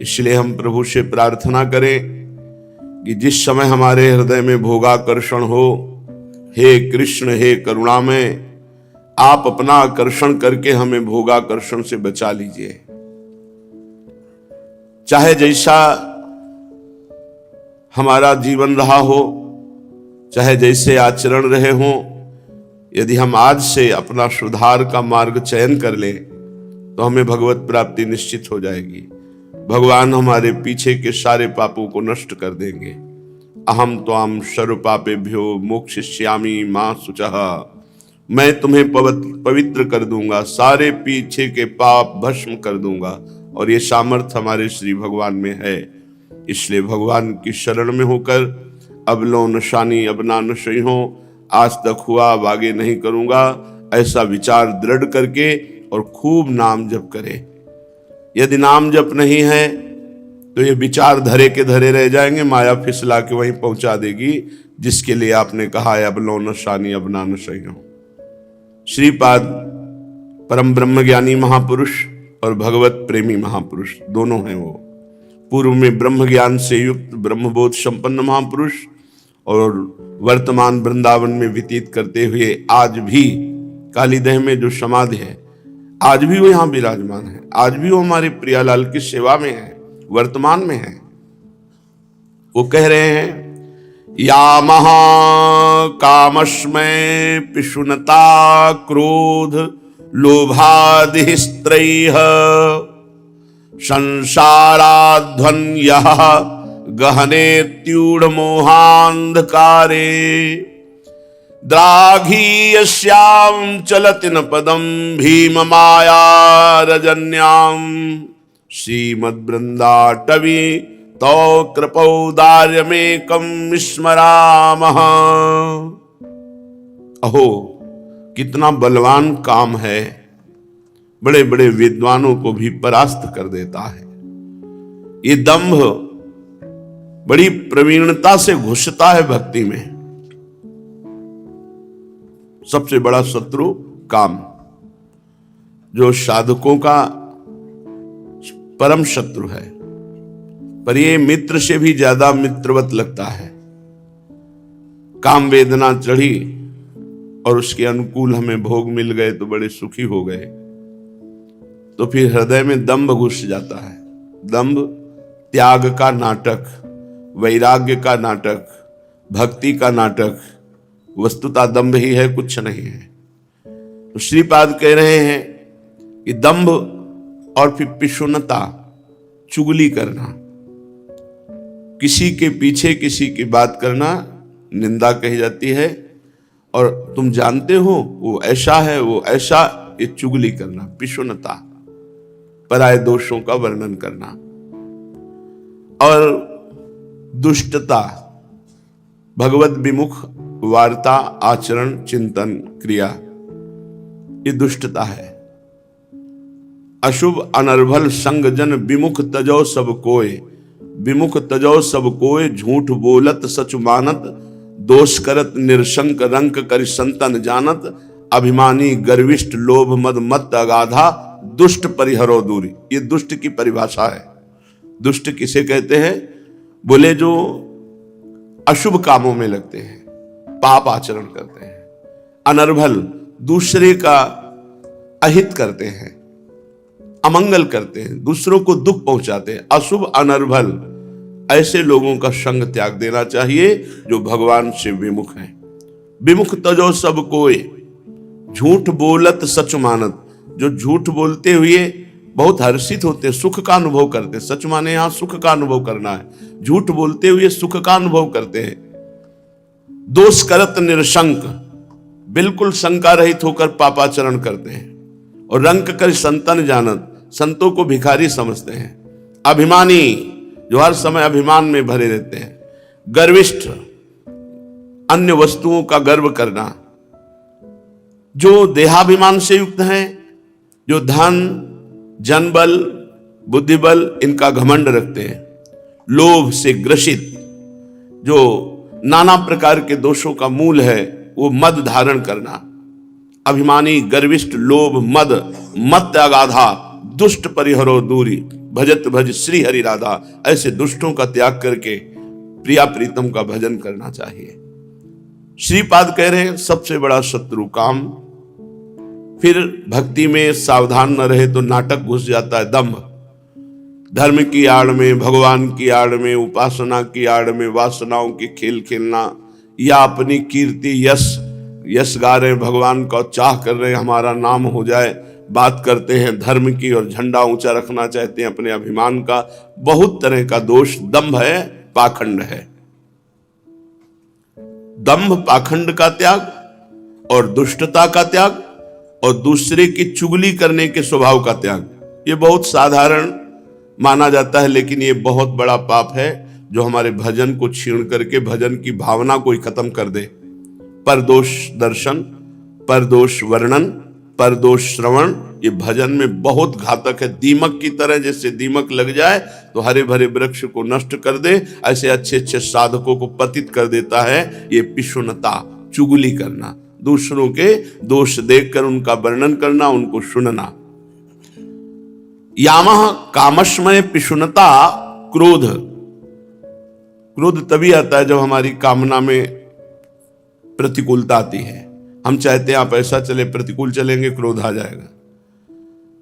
इसलिए हम प्रभु से प्रार्थना करें कि जिस समय हमारे हृदय में भोगाकर्षण हो, हे कृष्ण हे करुणामय, आप अपना आकर्षण करके हमें भोगाकर्षण से बचा लीजिए। चाहे जैसा हमारा जीवन रहा हो, चाहे जैसे आचरण रहे हों, यदि हम आज से अपना सुधार का मार्ग चयन कर लें तो हमें भगवत प्राप्ति निश्चित हो जाएगी। भगवान हमारे पीछे के सारे पापों को नष्ट कर देंगे। अहम त्वाम सर्व पापेभ्यो मोक्षयिष्यामि मा शुचः, मैं तुम्हें पवित्र कर दूंगा, सारे पीछे के पाप भस्म कर दूंगा। और ये सामर्थ्य हमारे श्री भगवान में है। इसलिए भगवान की शरण में होकर अब लो नशानी अब ना नशई हो, आज तक हुआ अब आगे नहीं करूंगा, ऐसा विचार दृढ़ करके और खूब नाम जप करे। यदि नाम जप नहीं है तो ये विचार धरे के धरे रह जाएंगे, माया फिसला के वहीं पहुंचा देगी जिसके लिए आपने कहा है अब लो नशानी अब ना नशई हो। श्रीपाद परम ब्रह्म ज्ञानी महापुरुष और भगवत प्रेमी महापुरुष दोनों हैं। वो पूर्व में ब्रह्म ज्ञान से युक्त ब्रह्मबोध संपन्न महापुरुष और वर्तमान वृंदावन में व्यतीत करते हुए आज भी कालीदह में जो समाधि है, आज भी वो यहाँ विराजमान है। आज भी वो हमारे प्रियालाल की सेवा में है, वर्तमान में है। वो कह रहे हैं, या महा कामस्मय पिशुनता क्रोध लोभादि स्त्रैः संसाराध्वन्यः गहने त्यूढ़ मोहांधकारे द्राघीयस्यां चलति न पदम भीम माया रजन्यां श्रीमद्वृंदाटवी तो कृपौदार्यमेकं स्मरामः। अहो कितना बलवान काम है, बड़े बड़े विद्वानों को भी परास्त कर देता है। ये दंभ बड़ी प्रवीणता से घुसता है भक्ति में। सबसे बड़ा शत्रु काम, जो साधकों का परम शत्रु है, पर ये मित्र से भी ज्यादा मित्रवत लगता है। काम वेदना चढ़ी और उसके अनुकूल हमें भोग मिल गए तो बड़े सुखी हो गए, तो फिर हृदय में दंभ घुस जाता है। दंभ त्याग का नाटक, वैराग्य का नाटक, भक्ति का नाटक, वस्तुतः दंभ ही है, कुछ नहीं है। तो श्रीपाद कह रहे हैं कि दंभ और फिर पिशुनता, चुगली करना, किसी के पीछे किसी की बात करना निंदा कही जाती है। और तुम जानते हो वो ऐसा है वो ऐसा, ये चुगली करना, पिशुनता, पराये दोषों का वर्णन करना। और दुष्टता, भगवत विमुख वार्ता आचरण चिंतन क्रिया, ये दुष्टता है। अशुभ अनर्भल संग जन विमुख तजो सब कोय, विमुख तजो सब कोय झूठ बोलत सच मानत, दोष करत निरशंक रंक कर संतन जानत, अभिमानी गर्विष्ठ लोभ मद मत अगाधा, दुष्ट परिहरो दूरी। ये दुष्ट की परिभाषा है। दुष्ट किसे कहते हैं? बोले जो अशुभ कामों में लगते हैं, पाप आचरण करते हैं। अनर्भल, दूसरे का अहित करते हैं, अमंगल करते हैं, दूसरों को दुख पहुंचाते हैं। अशुभ अनर्भल, ऐसे लोगों का संग त्याग देना चाहिए जो भगवान से विमुख हैं। विमुख तजो सब कोय, झूठ बोलत सच मानत, जो झूठ बोलते हुए बहुत हर्षित होते, सुख का अनुभव करते। सच माने यहां सुख का अनुभव करना है, झूठ बोलते हुए सुख का अनुभव करते हैं। दोष करत निरशंक, बिल्कुल शंका रहित होकर पापाचरण करते हैं। और रंक कर संतन जानत, संतों को भिखारी समझते हैं। अभिमानी, जो हर समय अभिमान में भरे रहते हैं। गर्विष्ठ, अन्य वस्तुओं का गर्व करना। जो देहाभिमान से युक्त हैं, जो धन जनबल बुद्धिबल इनका घमंड रखते हैं। लोभ से ग्रसित, जो नाना प्रकार के दोषों का मूल है, वो मद धारण करना। अभिमानी गर्विष्ठ लोभ मद मत अगाधा, दुष्ट परिहरो दूरी, भजत भज श्री हरि राधा, ऐसे दुष्टों का त्याग करके प्रिया प्रीतम का भजन करना चाहिए। श्रीपाद कह रहे हैं सबसे बड़ा शत्रु काम। फिर भक्ति में सावधान न रहे तो नाटक घुस जाता है, दंभ। धर्म की आड़ में, भगवान की आड़ में, उपासना की आड़ में वासनाओं के खेल खेलना, या अपनी कीर्ति यश गा रहे हैं, भगवान का चाह कर रहे हैं हमारा नाम हो जाए, बात करते हैं धर्म की और झंडा ऊंचा रखना चाहते हैं अपने अभिमान का। बहुत तरह का दोष दंभ है, पाखंड है। दंभ पाखंड का त्याग और दुष्टता का त्याग और दूसरे की चुगली करने के स्वभाव का त्याग, ये बहुत साधारण माना जाता है, लेकिन ये बहुत बड़ा पाप है जो हमारे भजन को छीण करके भजन की भावना को ही खत्म कर दे। परदोष दर्शन, परदोष वर्णन, परदोष श्रवण, ये भजन में बहुत घातक है। दीमक की तरह, जैसे दीमक लग जाए तो हरे भरे वृक्ष को नष्ट कर दे, ऐसे अच्छे अच्छे साधकों को पतित कर देता है। ये पिशुनता, चुगली करना, दूसरों के दोष देखकर उनका वर्णन करना, उनको सुनना। यामः कामस्मय पिशुनता क्रोध। क्रोध तभी आता है जब हमारी कामना में प्रतिकूलता आती है। हम चाहते हैं आप ऐसा चले, प्रतिकूल चलेंगे, क्रोध आ जाएगा।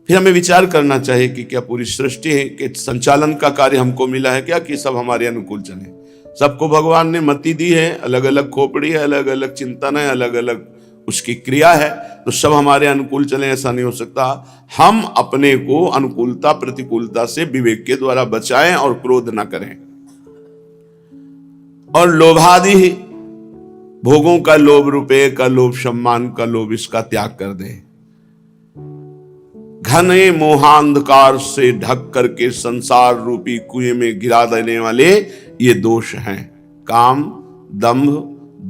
फिर हमें विचार करना चाहिए कि क्या पूरी सृष्टि के संचालन का कार्य हमको मिला है क्या, कि सब हमारे अनुकूल चले। सबको भगवान ने मति दी है, अलग अलग खोपड़ी है, अलग अलग चिंतन है, अलग अलग उसकी क्रिया है, तो सब हमारे अनुकूल चले, ऐसा नहीं हो सकता। हम अपने को अनुकूलता प्रतिकूलता से विवेक के द्वारा बचाएं और क्रोध ना करें। और लोभादि, भोगों का लोभ, रुपए का लोभ, सम्मान का लोभ, इसका त्याग कर दें। घने मोहांधकार से ढक करके संसार रूपी कुएं में गिरा देने वाले ये दोष हैं। काम, दंभ,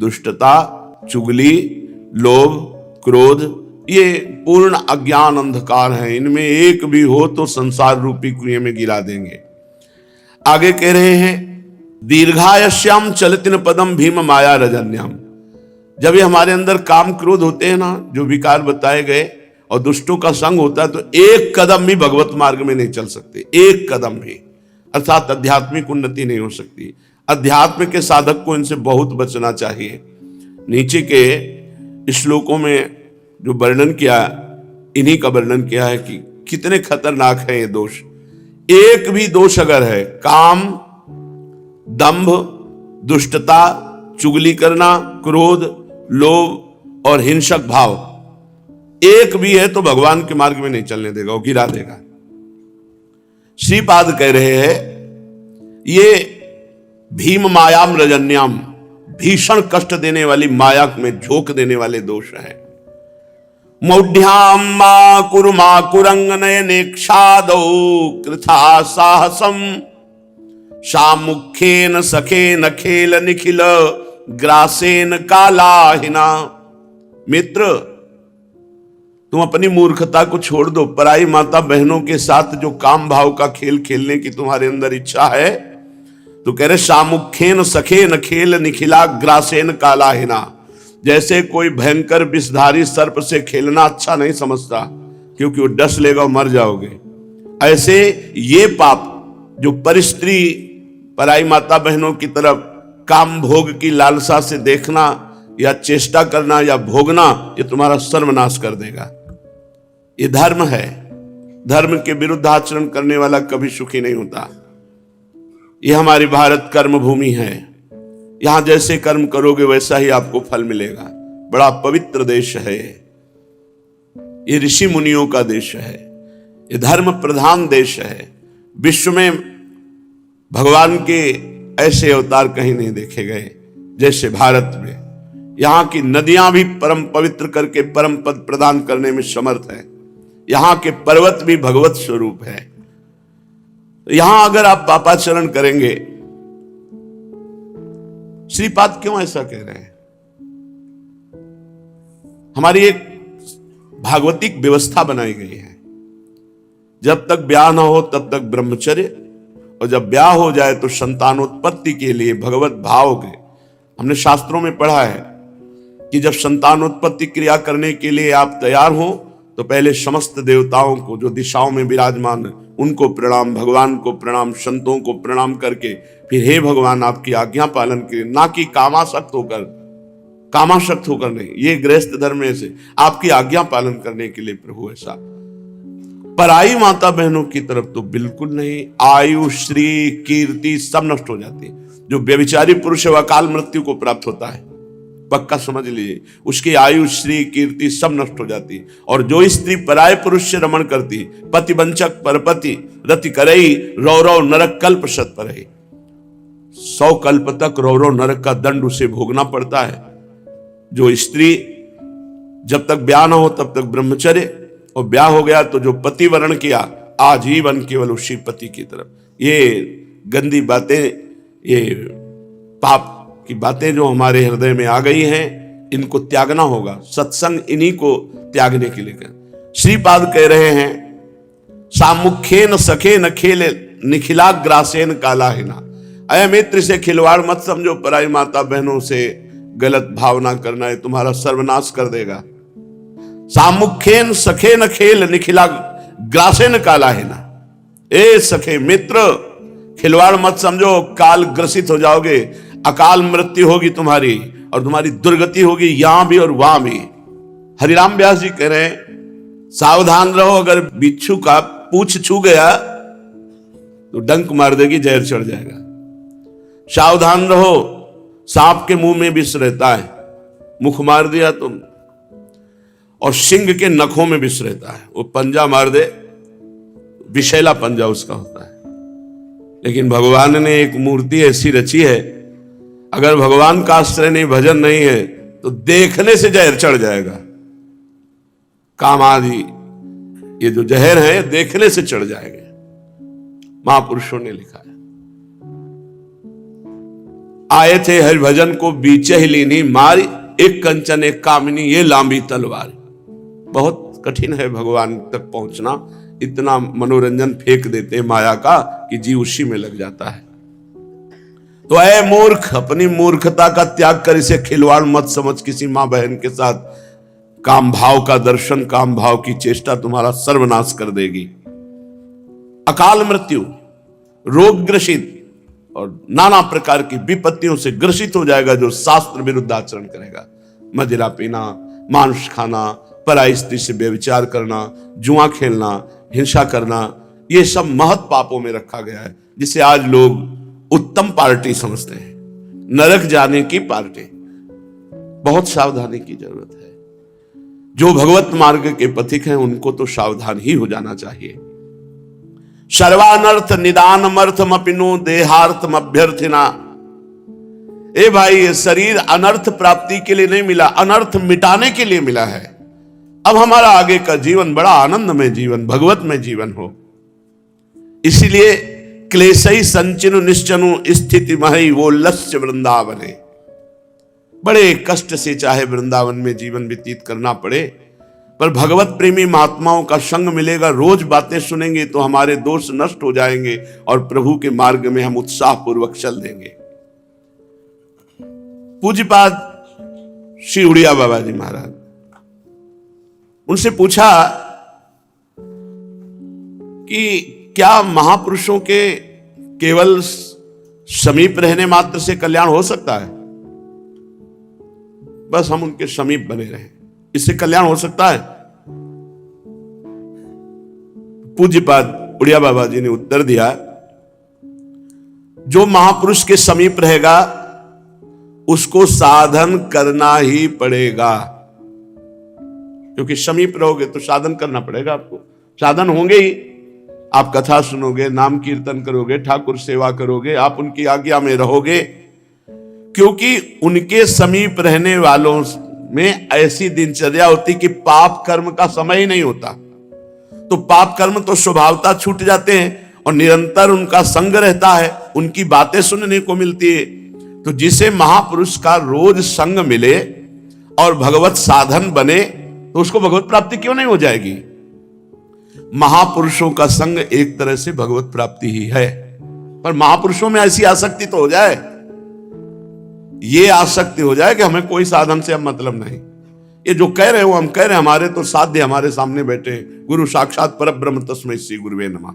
दुष्टता, चुगली, लोभ, क्रोध, ये पूर्ण अज्ञान अंधकार है। इनमें एक भी हो तो संसार रूपी कुएं में गिरा देंगे। आगे कह रहे हैं दीर्घायश्याम चलतिन पदम भीम माया रजन्याम। जब ये हमारे अंदर काम क्रोध होते हैं ना, जो विकार बताए गए, और दुष्टों का संग होता है, तो एक कदम भी भगवत मार्ग में नहीं चल सकते, एक कदम भी। अर्थात आध्यात्मिक उन्नति नहीं हो सकती। अध्यात्म के साधक को इनसे बहुत बचना चाहिए। नीचे के श्लोकों में जो वर्णन किया, इन्हीं का वर्णन किया है कि कितने खतरनाक है ये दोष। एक भी दोष अगर है, काम, दंभ, दुष्टता, चुगली करना, क्रोध, लोभ और हिंसक भाव, एक भी है तो भगवान के मार्ग में नहीं चलने देगा, वो गिरा देगा। श्रीपाद कह रहे हैं ये भीम मायाम रजन्याम, भीषण कष्ट देने वाली माया में झोंक देने वाले दोष है। मौढ़्याम मा कुरंग नयनेक्षादौ कृथा साहसम सामुखेन सखेन खेल निखिल ग्रासेन कालाहिना। मित्र, तुम अपनी मूर्खता को छोड़ दो। पराई माता बहनों के साथ जो काम भाव का खेल खेलने की तुम्हारे अंदर इच्छा है, तो कह रहे सामुखेन सखेन खेल निखिला ग्रासेन कालाहिना। जैसे कोई भयंकर विषधारी सर्प से खेलना अच्छा नहीं समझता, क्योंकि वो डस लेगा और मर जाओगे, ऐसे ये पाप जो परिस्त्री पराई माता बहनों की तरफ काम भोग की लालसा से देखना या चेष्टा करना या भोगना, ये तुम्हारा सर्वनाश कर देगा। ये धर्म है। धर्म के विरुद्ध आचरण करने वाला कभी सुखी नहीं होता। यह हमारी भारत कर्म भूमि है। यहां जैसे कर्म करोगे वैसा ही आपको फल मिलेगा। बड़ा पवित्र देश है ये ऋषि मुनियों का देश है, ये धर्म प्रधान देश है। विश्व में भगवान के ऐसे अवतार कहीं नहीं देखे गए जैसे भारत में। यहाँ की नदियां भी परम पवित्र करके परम पद प्रदान करने में समर्थ है। यहाँ के पर्वत भी भगवत स्वरूप है। यहां अगर आप पापाचरण करेंगे, श्रीपाद क्यों ऐसा कह रहे हैं? हमारी एक भागवतिक व्यवस्था बनाई गई है, जब तक ब्याह ना हो तब तक ब्रह्मचर्य, और जब ब्याह हो जाए तो संतानोत्पत्ति के लिए भगवत भाव के, हमने शास्त्रों में पढ़ा है कि जब संतानोत्पत्ति क्रिया करने के लिए आप तैयार हो तो पहले समस्त देवताओं को जो दिशाओं में विराजमान है उनको प्रणाम, भगवान को प्रणाम, संतों को प्रणाम करके फिर हे भगवान आपकी आज्ञा पालन के, ना कि कामासक्त होकर नहीं, ये गृहस्थ धर्म में से आपकी आज्ञा पालन करने के लिए प्रभु ऐसा। पराई माता बहनों की तरफ तो बिल्कुल नहीं। आयु, श्री, कीर्ति सब नष्ट हो जाती है। जो व्यभिचारी पुरुष है वह अकाल मृत्यु को प्राप्त होता है, पक्का समझ लीजिए। उसकी आयु, श्री, कीर्ति सब नष्ट हो जाती है। और जो स्त्री पराय पुरुष से रमण करती, पतिवंचक परपति रति करई, रौरव नरक कल्प शत परई। 100 कल्प तक रौरव नरक का दंड उसे भोगना पड़ता है। जो स्त्री जब तक ब्याह ना हो तब तक ब्रह्मचर्य, और ब्याह हो गया तो जो पति वर्ण किया आजीवन केवल उसी पति की तरफ। ये गंदी बातें, ये पाप की बातें जो हमारे हृदय में आ गई हैं, इनको त्यागना होगा। सत्संग इन्हीं को त्यागने के लिए कह। श्रीपाद कह रहे हैं सामुखेन सखे न खेले निखिलाग्रासेन कालाहिना। अय मित्र से खिलवाड़ मत समझो, पराई माता बहनों से गलत भावना करना है तुम्हारा सर्वनाश कर देगा। सामुखेन सखे न खेल निखिला ग्रासेन कालाहिना। ए सखे मित्र, खिलवाड़ मत समझो, काल ग्रसित हो जाओगे, अकाल मृत्यु होगी तुम्हारी, और तुम्हारी दुर्गति होगी यहां भी और वहां भी। हरिराम व्यास जी कह रहे हैं सावधान रहो, अगर बिच्छू का पूछ छू गया तो डंक मार देगी, जहर चढ़ जाएगा। सावधान रहो, सांप के मुंह में विष रहता है, मुख मार दिया तो, और सिंह के नखों में विष रहता है, वो पंजा मार दे, विषैला पंजा उसका होता है। लेकिन भगवान ने एक मूर्ति ऐसी रची है, अगर भगवान का आश्रय नहीं, भजन नहीं है, तो देखने से जहर चढ़ जाएगा। काम आदि ये जो जहर है देखने से चढ़ जाएंगे, महापुरुषों ने लिखा है। आए थे हरि भजन को बीचे ही लीनी मारी, एक कंचन एक कामिनी ये लांबी तलवार। बहुत कठिन है भगवान तक पहुंचना, इतना मनोरंजन फेंक देते हैं माया का कि जीव उसी में लग जाता है। तो ऐ मूर्ख, अपनी मूर्खता का त्याग कर इसे खिलवाड़ मत समझ किसी मां बहन के साथ। काम भाव का दर्शन, काम भाव की चेष्टा तुम्हारा सर्वनाश कर देगी। अकाल मृत्यु, रोग ग्रसित और नाना प्रकार की विपत्तियों से ग्रसित हो जाएगा जो शास्त्र विरुद्ध आचरण करेगा। मदिरा पीना, मांस खाना, पराई स्त्री से व्यभिचार करना, जुआ खेलना, हिंसा करना, ये सब महत पापों में रखा गया है, जिसे आज लोग उत्तम पार्टी समझते हैं, नरक जाने की पार्टी। बहुत सावधानी की जरूरत है। जो भगवत मार्ग के पथिक हैं उनको तो सावधान ही हो जाना चाहिए। सर्वानर्थ निदानमर्थम अपिनो देहार्थम अभ्यर्थिना। ए भाई, ये शरीर अनर्थ प्राप्ति के लिए नहीं मिला, अनर्थ मिटाने के लिए मिला है। अब हमारा आगे का जीवन बड़ा आनंदमय जीवन, भगवत में जीवन हो। इसीलिए क्लेशई संचिनु निश्चनु स्थिति मही वो लस्य वृंदावने। बड़े कष्ट से चाहे वृंदावन में जीवन व्यतीत करना पड़े, पर भगवत प्रेमी महात्माओं का संग मिलेगा, रोज बातें सुनेंगे तो हमारे दोष नष्ट हो जाएंगे और प्रभु के मार्ग में हम उत्साह पूर्वक चल देंगे। पूज्यपाद श्री उड़िया बाबा जी महाराज, उनसे पूछा कि क्या महापुरुषों के केवल समीप रहने मात्र से कल्याण हो सकता है? बस हम उनके समीप बने रहें, इससे कल्याण हो सकता है? पूज्यपाद उड़िया बाबा जी ने उत्तर दिया, जो महापुरुष के समीप रहेगा उसको साधन करना ही पड़ेगा, क्योंकि समीप रहोगे तो साधन करना पड़ेगा आपको। साधन होंगे ही, आप कथा सुनोगे, नाम कीर्तन करोगे, ठाकुर सेवा करोगे, आप उनकी आज्ञा में रहोगे, क्योंकि उनके समीप रहने वालों में ऐसी दिनचर्या होती कि पाप कर्म का समय ही नहीं होता। तो पाप कर्म तो स्वभावता छूट जाते हैं और निरंतर उनका संग रहता है, उनकी बातें सुनने को मिलती है। तो जिसे महापुरुष का रोज संग मिले और भगवत साधन बने तो उसको भगवत प्राप्ति क्यों नहीं हो जाएगी? महापुरुषों का संग एक तरह से भगवत प्राप्ति ही है, पर महापुरुषों में ऐसी आसक्ति तो हो जाए, ये आसक्ति हो जाए कि हमें कोई साधन से अब मतलब नहीं। ये जो कह रहे हो हम कह रहे हैं, हमारे तो साध्य हमारे सामने बैठे, गुरु साक्षात परब्रह्म तस्मै श्री गुरुवे नमः।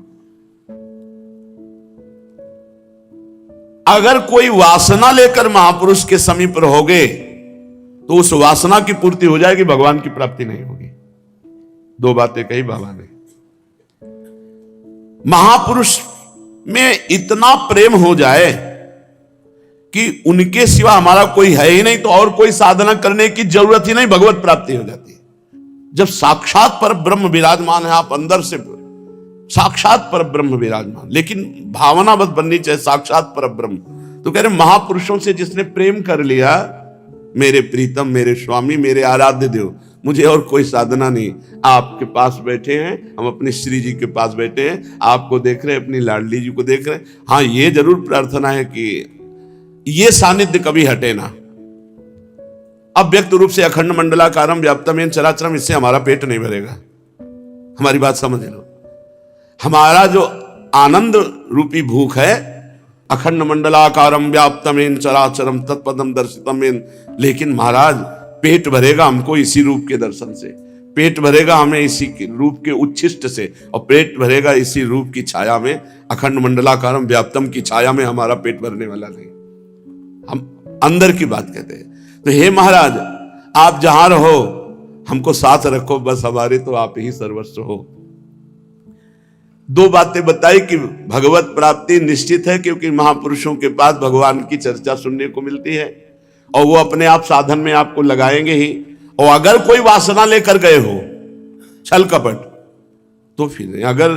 अगर कोई वासना लेकर महापुरुष के समीप रहोगे तो उस वासना की पूर्ति हो जाएगी, भगवान की प्राप्ति नहीं होगी। दो बातें कही बाबा ने। महापुरुष में इतना प्रेम हो जाए कि उनके सिवा हमारा कोई है ही नहीं, तो और कोई साधना करने की जरूरत ही नहीं, भगवत प्राप्ति हो जाती है। जब साक्षात पर ब्रह्म विराजमान है, आप अंदर से साक्षात पर ब्रह्म विराजमान, लेकिन भावना बस बननी चाहिए साक्षात पर ब्रह्म। तो कह रहे महापुरुषों से जिसने प्रेम कर लिया, मेरे प्रीतम, मेरे स्वामी, मेरे आराध्य देव, मुझे और कोई साधना नहीं। आपके पास बैठे हैं, हम अपने श्री जी के पास बैठे हैं, आपको देख रहे हैं, अपनी लाडली जी को देख रहे हैं। हाँ, ये जरूर प्रार्थना है कि ये सानिध्य कभी हटे ना। अव्यक्त रूप से अखंड मंडलाकारम व्याप्तमेन चराचरम, इससे हमारा पेट नहीं भरेगा। हमारी बात समझ लो। हमारा जो आनंद रूपी भूख है, अखंड मंडलाकारम व्याप्तमेन चराचरम तत्पदम दर्शितमेन, लेकिन महाराज पेट भरेगा हमको इसी रूप के दर्शन से, पेट भरेगा हमें इसी के रूप के उच्छिष्ट से, और पेट भरेगा इसी रूप की छाया में, अखंड मंडलाकारम व्याप्तम की छाया में हमारा पेट भरने वाला नहीं। हम अंदर की बात कहते हैं। तो हे महाराज, आप जहां रहो हमको साथ रखो, बस हमारे तो आप ही सर्वस्व हो। दो बातें बताई कि भगवत प्राप्ति निश्चित है, क्योंकि महापुरुषों के पास भगवान की चर्चा सुनने को मिलती है और वो अपने आप साधन में आपको लगाएंगे ही। और अगर कोई वासना लेकर गए हो, छल कपट, तो फिर नहीं। अगर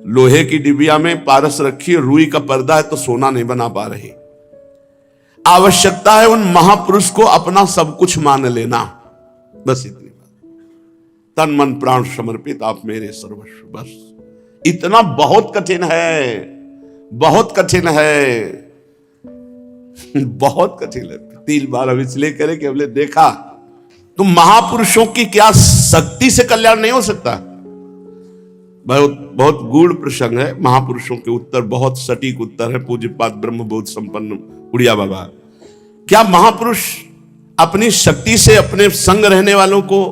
लोहे की डिबिया में पारस रखी और रुई का पर्दा है तो सोना नहीं बना पा रही। आवश्यकता है उन महापुरुष को अपना सब कुछ मान लेना, बस इतनी बात। तन मन प्राण समर्पित, आप मेरे सर्वस्व, बस इतना बहुत कठिन है, बहुत कठिन है, बहुत कठिन है। 3 बार अब इसलिए करें कि हमने देखा तो महापुरुषों की क्या शक्ति से कल्याण नहीं हो सकता। बहुत बहुत गूढ़ प्रसंग है। महापुरुषों के उत्तर बहुत सटीक उत्तर है। पूज्यपाद ब्रह्मबोध संपन्न उड़िया बाबा, क्या महापुरुष अपनी शक्ति से अपने संग रहने वालों को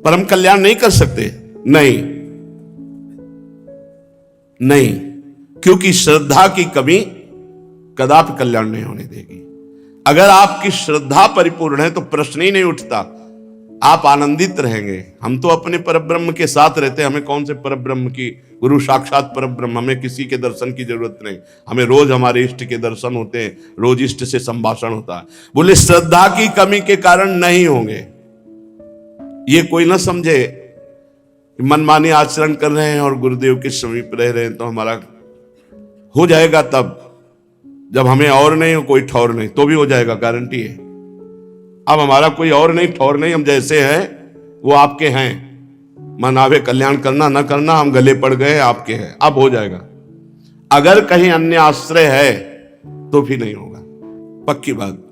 परम कल्याण नहीं कर सकते? नहीं, नहीं, क्योंकि श्रद्धा की कमी कदापि कल्याण नहीं होने देगी। अगर आपकी श्रद्धा परिपूर्ण है तो प्रश्न ही नहीं उठता, आप आनंदित रहेंगे। हम तो अपने परब्रह्म के साथ रहते हैं, हमें कौन से परब्रह्म की, गुरु साक्षात परब्रह्म, हमें किसी के दर्शन की जरूरत नहीं। हमें रोज हमारे इष्ट के दर्शन होते हैं, रोज इष्ट से संभाषण होता है। बोले श्रद्धा की कमी के कारण नहीं होंगे। ये कोई ना समझे मनमानी आचरण कर रहे हैं और गुरुदेव के समीप रह रहे हैं तो हमारा हो जाएगा, तब जब हमें और नहीं हो, कोई ठौर नहीं, तो भी हो जाएगा, गारंटी है। अब हमारा कोई और नहीं, ठौर नहीं, हम जैसे हैं वो आपके हैं। मन आवे कल्याण करना न करना, हम गले पड़ गए, आपके हैं, अब हो जाएगा। अगर कहीं अन्य आश्रय है तो भी नहीं होगा, पक्की बात।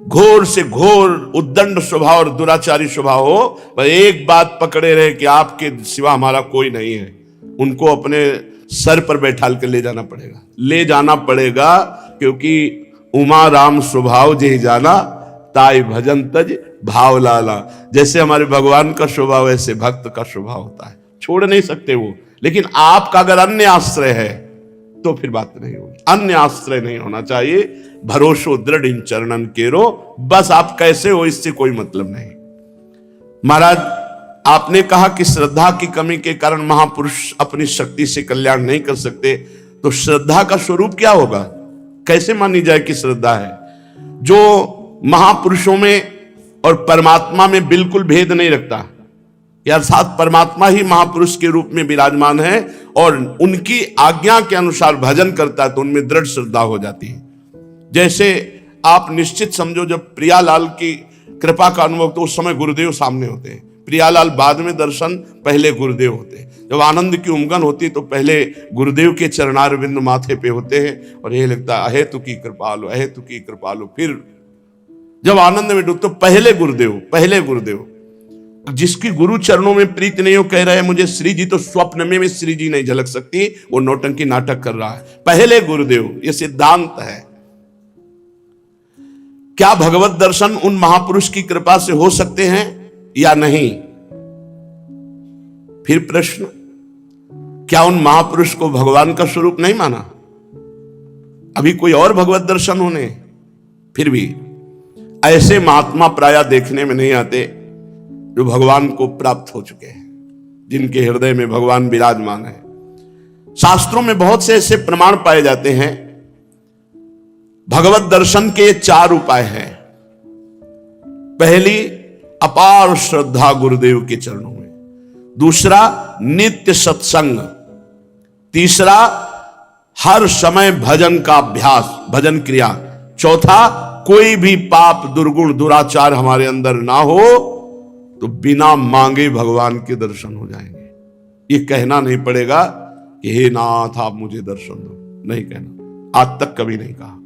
घोर से घोर उद्दंड स्वभाव और दुराचारी स्वभाव हो, पर एक बात पकड़े रहे कि आपके सिवा हमारा कोई नहीं है, उनको अपने सर पर बैठाल के ले जाना पड़ेगा, ले जाना पड़ेगा। क्योंकि उमा राम स्वभाव जे जाना, ताई भजन तज भाव लाला। जैसे हमारे भगवान का स्वभाव ऐसे भक्त का स्वभाव होता है, छोड़ नहीं सकते वो। लेकिन आपका अगर अन्य आश्रय है तो फिर बात नहीं होगी। अन्य आश्रय नहीं होना चाहिए। भरोसो दृढ़ इन चरणन केरो, बस आप कैसे हो इससे कोई मतलब नहीं। महाराज, आपने कहा कि श्रद्धा की कमी के कारण महापुरुष अपनी शक्ति से कल्याण नहीं कर सकते, तो श्रद्धा का स्वरूप क्या होगा? कैसे मानी जाए कि श्रद्धा है? जो महापुरुषों में और परमात्मा में बिल्कुल भेद नहीं रखता, अर्थात परमात्मा ही महापुरुष के रूप में विराजमान है और उनकी आज्ञा के अनुसार भजन करता है, तो उनमें दृढ़ श्रद्धा हो जाती है। जैसे आप निश्चित समझो, जब प्रियालाल की कृपा का अनुभव, तो उस समय गुरुदेव सामने होते हैं। प्रियालाल बाद में दर्शन, पहले गुरुदेव होते हैं। जब आनंद की उमगन होती तो पहले गुरुदेव के चरणारविंद माथे पे होते हैं और यह लगता है अहे तु की कृपा लो, अहे तु की कृपा लो। फिर जब आनंद में डूब तो पहले गुरुदेव, पहले गुरुदेव। जिसकी गुरु चरणों में प्रीत नहीं हो, कह रहे हैं मुझे श्री जी, तो स्वप्न में श्री जी नहीं झलक सकती, वो नौटंकी नाटक कर रहा है। पहले गुरुदेव, ये सिद्धांत है। क्या भगवत दर्शन उन महापुरुष की कृपा से हो सकते हैं या नहीं? फिर प्रश्न, क्या उन महापुरुष को भगवान का स्वरूप नहीं माना? अभी कोई और भगवत दर्शन होने। फिर भी ऐसे महात्मा प्रायः देखने में नहीं आते जो भगवान को प्राप्त हो चुके हैं, जिनके हृदय में भगवान विराजमान है। शास्त्रों में बहुत से ऐसे प्रमाण पाए जाते हैं। भगवत दर्शन के 4 उपाय हैं। पहली, अपार श्रद्धा गुरुदेव के चरणों में। दूसरा, नित्य सत्संग। तीसरा, हर समय भजन का अभ्यास, भजन क्रिया। चौथा, कोई भी पाप दुर्गुण दुराचार हमारे अंदर ना हो तो बिना मांगे भगवान के दर्शन हो जाएंगे। ये कहना नहीं पड़ेगा कि हे नाथ आप मुझे दर्शन दो, नहीं कहना, आज तक कभी नहीं कहा।